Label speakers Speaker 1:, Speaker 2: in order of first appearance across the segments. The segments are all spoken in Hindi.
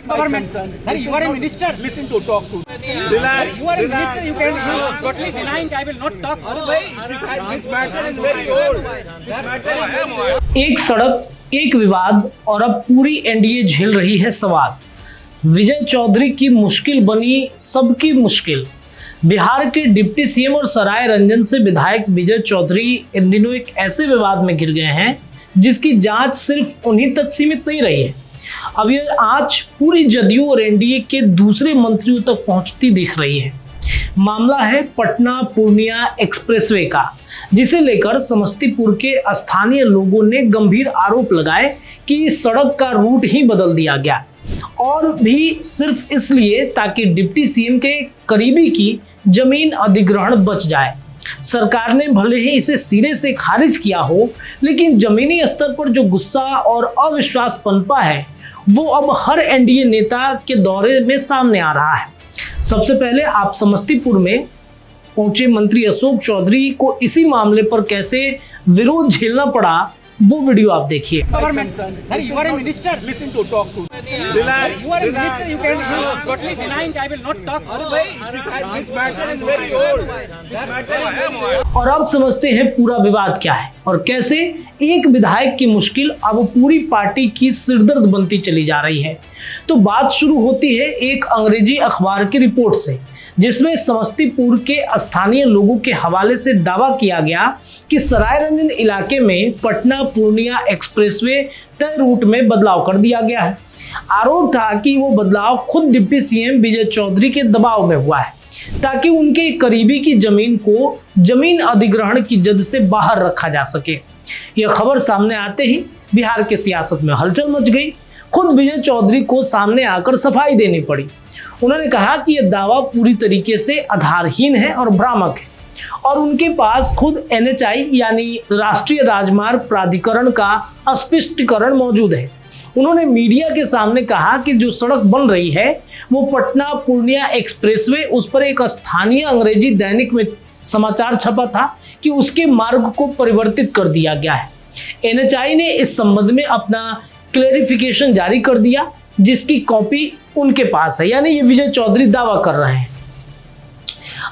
Speaker 1: government. Sir, you are a minister.
Speaker 2: Listen to talk to. Relax.
Speaker 1: You are a minister. You can totally denying. I will not talk.
Speaker 2: This matter is very old. This matter is very old.
Speaker 3: एक सड़क, एक विवाद और अब पूरी एनडीए झेल रही है सवाल। विजय चौधरी की मुश्किल बनी सबकी मुश्किल। बिहार के डिप्टी सीएम और सराय रंजन से विधायक विजय चौधरी इन दिनों एक ऐसे विवाद में घिर गए हैं जिसकी जांच सिर्फ उन्हीं तक सीमित नहीं रही है। अब यह आंच पूरी जदयू और एनडीए के दूसरे मंत्रियों तक पहुंचती दिख रही है। मामला है पटना पूर्णिया एक्सप्रेसवे का, जिसे लेकर समस्तीपुर के स्थानीय लोगों ने गंभीर आरोप लगाए कि इस सड़क का रूट ही बदल दिया गया, और भी सिर्फ इसलिए ताकि डिप्टी सीएम के करीबी की जमीन अधिग्रहण बच जाए। सरकार ने भले ही इसे सिरे से खारिज किया हो, लेकिन जमीनी स्तर पर जो गुस्सा और अविश्वास पनपा है वो अब हर एनडीए नेता के दौरे में सामने आ रहा है। सबसे पहले आप समस्तीपुर में पहुंचे मंत्री अशोक चौधरी को इसी मामले पर कैसे विरोध झेलना पड़ा, वो वीडियो आप देखिए।
Speaker 1: Government. Sir, you are a minister.
Speaker 2: Listen to talk to. Relax.
Speaker 1: You are a minister. You can totally denying. I will not talk.
Speaker 2: This matter is very old. This matter is very old.
Speaker 3: और अब समझते हैं पूरा विवाद क्या है और कैसे एक विधायक की मुश्किल अब पूरी पार्टी की सिरदर्द बनती चली जा रही है। तो बात शुरू होती है एक अंग्रेजी अखबार की रिपोर्ट से, जिसमें समस्तीपुर के स्थानीय लोगों के हवाले से दावा किया गया कि सरायरंजन इलाके में पटना पूर्णिया एक्सप्रेसवे तय रूट में बदलाव कर दिया गया है। आरोप था कि वो बदलाव खुद डिप्टी सीएम विजय चौधरी के दबाव में हुआ है ताकि उनके करीबी की जमीन को जमीन अधिग्रहण की जद से बाहर रखा जा सके। यह खबर सामने आते ही बिहार के सियासत में हलचल मच गई। खुद विजय चौधरी को सामने आकर सफाई देनी पड़ी। उन्होंने कहा कि यह दावा पूरी तरीके से आधारहीन है और भ्रामक है, और उनके पास खुद एनएचआई यानी राष्ट्रीय राजमार्ग प्राधिकरण का स्पष्टीकरण मौजूद है। उन्होंने मीडिया के सामने कहा कि जो सड़क बन रही है वो पटना पूर्णिया एक्सप्रेसवे, उस पर एक स्थानीय अंग्रेजी दैनिक में समाचार छपा था कि उसके मार्ग को परिवर्तित कर दिया गया है। एनएचआई ने इस संबंध में अपना क्लेरिफिकेशन जारी कर दिया, जिसकी कॉपी उनके पास है, यानी ये विजय चौधरी दावा कर रहे हैं।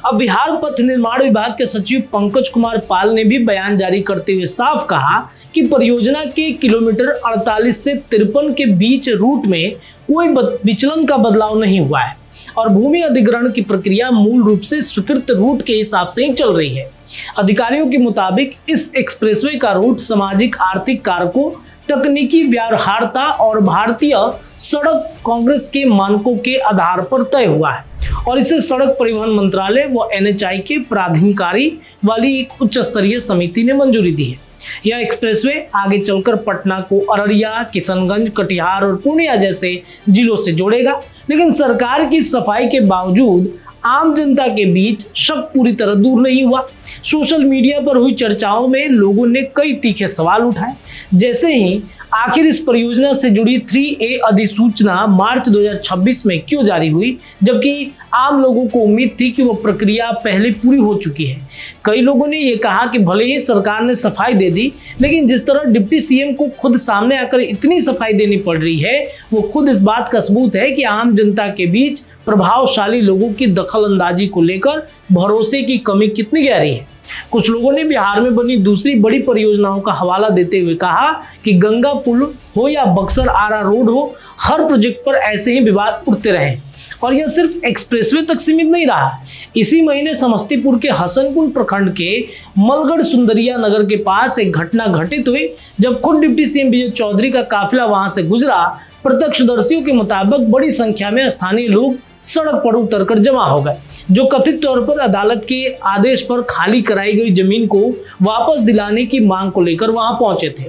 Speaker 3: अब बिहार पथ निर्माण विभाग के सचिव पंकज कुमार पाल ने भी बयान जारी करते हुए साफ कहा कि परियोजना के किलोमीटर 48 से 53 के बीच रूट में कोई विचलन का बदलाव नहीं हुआ है और भूमि अधिग्रहण की प्रक्रिया मूल रूप से स्वीकृत रूट के हिसाब से ही चल रही है। अधिकारियों के मुताबिक इस एक्सप्रेसवे का रूट सामाजिक आर्थिक कारकों, तकनीकी व्यवहार्यता और भारतीय सड़क कांग्रेस के मानकों के आधार पर तय हुआ है और इसे सड़क परिवहन मंत्रालय व एनएचआई के प्राधिकारी वाली एक उच्च स्तरीय समिति ने मंजूरी दी है। यह एक्सप्रेसवे आगे चलकर पटना को अररिया, किशनगंज, कटिहार और पूर्णिया जैसे जिलों से जोड़ेगा, लेकिन सरकार की सफाई के बावजूद आम जनता के बीच शक पूरी तरह दूर नहीं हुआ। सोशल मीडिया पर हुई चर्चाओं में लोगों ने कई तीखे सवाल उठाए, जैसे ही आखिर इस परियोजना से जुड़ी 3A अधिसूचना मार्च 2026 में क्यों जारी हुई, जबकि आम लोगों को उम्मीद थी कि वो प्रक्रिया पहले पूरी हो चुकी है। कई लोगों ने ये कहा कि भले ही सरकार ने सफाई दे दी, लेकिन जिस तरह डिप्टी सीएम को खुद सामने आकर इतनी सफाई देनी पड़ रही है, वो खुद इस बात का सबूत है कि आम जनता के बीच प्रभावशाली लोगों की दखलंदाजी को लेकर भरोसे की कमी कितनी गहरी है। कुछ लोगों ने बिहार में बनी दूसरी बड़ी परियोजनाओं का हवाला देते हुए कहा कि गंगा पुल हो या बक्सर आरा रोड हो, हर प्रोजेक्ट पर ऐसे ही विवाद उठते रहे और यह सिर्फ एक्सप्रेसवे तक सीमित नहीं रहा। इसी महीने समस्तीपुर के हसनपुर प्रखंड के मलगढ़ सुंदरिया नगर के पास एक घटना घटित हुई, जब खुद डिप्टी सीएम विजय चौधरी का काफिला वहां से गुजरा। प्रत्यक्षदर्शियों के मुताबिक बड़ी संख्या में स्थानीय लोग सड़क पर उतरकर जमा हो गए, जो कथित तौर पर अदालत के आदेश पर खाली कराई गई जमीन को वापस दिलाने की मांग को लेकर वहां पहुंचे थे।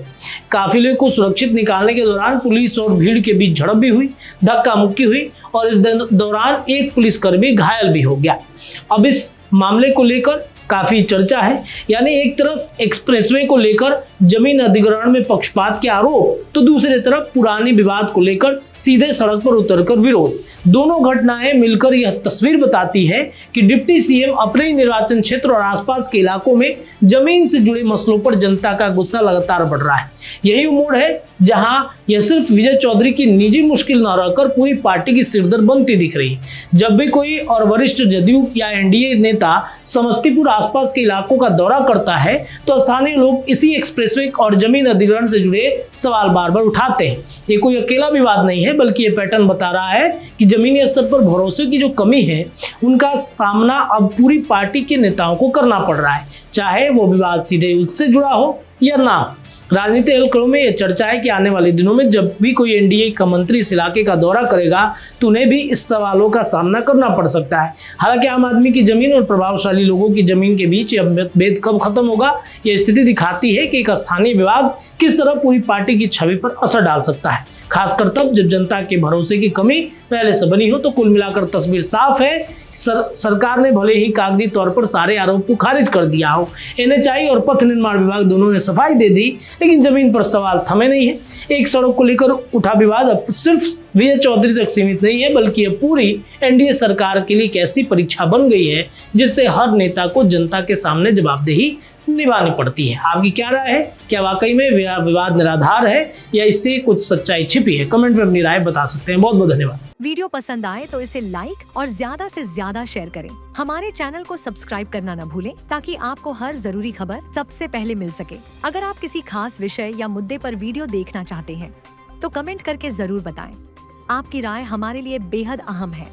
Speaker 3: काफिले को सुरक्षित निकालने के दौरान पुलिस और भीड़ के बीच झड़प भी हुई, धक्का मुक्की हुई और इस दौरान एक पुलिसकर्मी घायल भी हो गया। अब इस मामले को लेकर काफी चर्चा है, यानी एक तरफ एक्सप्रेसवे को लेकर जमीन अधिग्रहण में पक्षपात के आरोप तो दूसरी तरफ पुरानी विवाद को लेकर सीधे सड़क पर उतरकर विरोध। दोनों घटनाएं मिलकर यह तस्वीर बताती है कि डिप्टी सीएम अपने ही निर्वाचन क्षेत्र और आसपास के इलाकों में जमीन से जुड़े मसलों पर जनता का गुस्सा लगातार बढ़ रहा है। यही मोड़ है जहां यह सिर्फ विजय चौधरी की निजी मुश्किल न रहकर पूरी पार्टी की सिरदर्द बनती दिख रही है। जब भी कोई और वरिष्ठ जदयू या एनडीए नेता समस्तीपुर आसपास के इलाकों का दौरा करता है तो स्थानीय लोग इसी एक्सप्रेसवे और जमीन अधिग्रहण से जुड़े सवाल बार बार उठाते हैं। ये कोई अकेला विवाद नहीं है, बल्कि ये पैटर्न बता रहा है कि जमीनी स्तर पर भरोसे की जो कमी है उनका सामना अब पूरी पार्टी के नेताओं को करना पड़ रहा है, चाहे वो विवाद सीधे उससे जुड़ा हो या ना हो। राजनीतिक हलकों में यह चर्चा है कि आने वाले दिनों में जब भी कोई एनडीए का मंत्री इस इलाके का दौरा करेगा तो उन्हें भी इस सवालों का सामना करना पड़ सकता है। हालांकि आम आदमी की जमीन और प्रभावशाली लोगों की जमीन के बीच यह मतभेद कब खत्म होगा, यह स्थिति दिखाती है कि एक स्थानीय विवाद किस तरह पूरी पार्टी की छवि पर असर डाल सकता है, खासकर तब जब जनता के भरोसे की कमी पहले से बनी हो। तो कुल मिलाकर तस्वीर साफ है। सरकार ने भले ही कागजी तौर पर सारे आरोप को खारिज कर दिया हो, एनएचआई और पथ निर्माण विभाग दोनों ने सफाई दे दी, लेकिन जमीन पर सवाल थमे नहीं है। एक सड़क को लेकर उठा विवाद अब सिर्फ विजय चौधरी तक सीमित नहीं है, बल्कि यह पूरी एनडीए सरकार के लिए एक ऐसी परीक्षा बन गई है जिससे हर नेता को जनता के सामने जवाबदेही निभानी पड़ती है। आपकी क्या राय है? क्या वाकई में विवाद निराधार है या इससे कुछ सच्चाई छिपी है? कमेंट में अपनी राय बता सकते हैं। बहुत बहुत धन्यवाद।
Speaker 4: वीडियो पसंद आए तो इसे लाइक और ज्यादा से ज्यादा शेयर करें। हमारे चैनल को सब्सक्राइब करना न भूलें ताकि आपको हर जरूरी खबर सबसे पहले मिल सके। अगर आप किसी खास विषय या मुद्दे पर वीडियो देखना चाहते हैं तो कमेंट करके जरूर बताएं। आपकी राय हमारे लिए बेहद अहम है।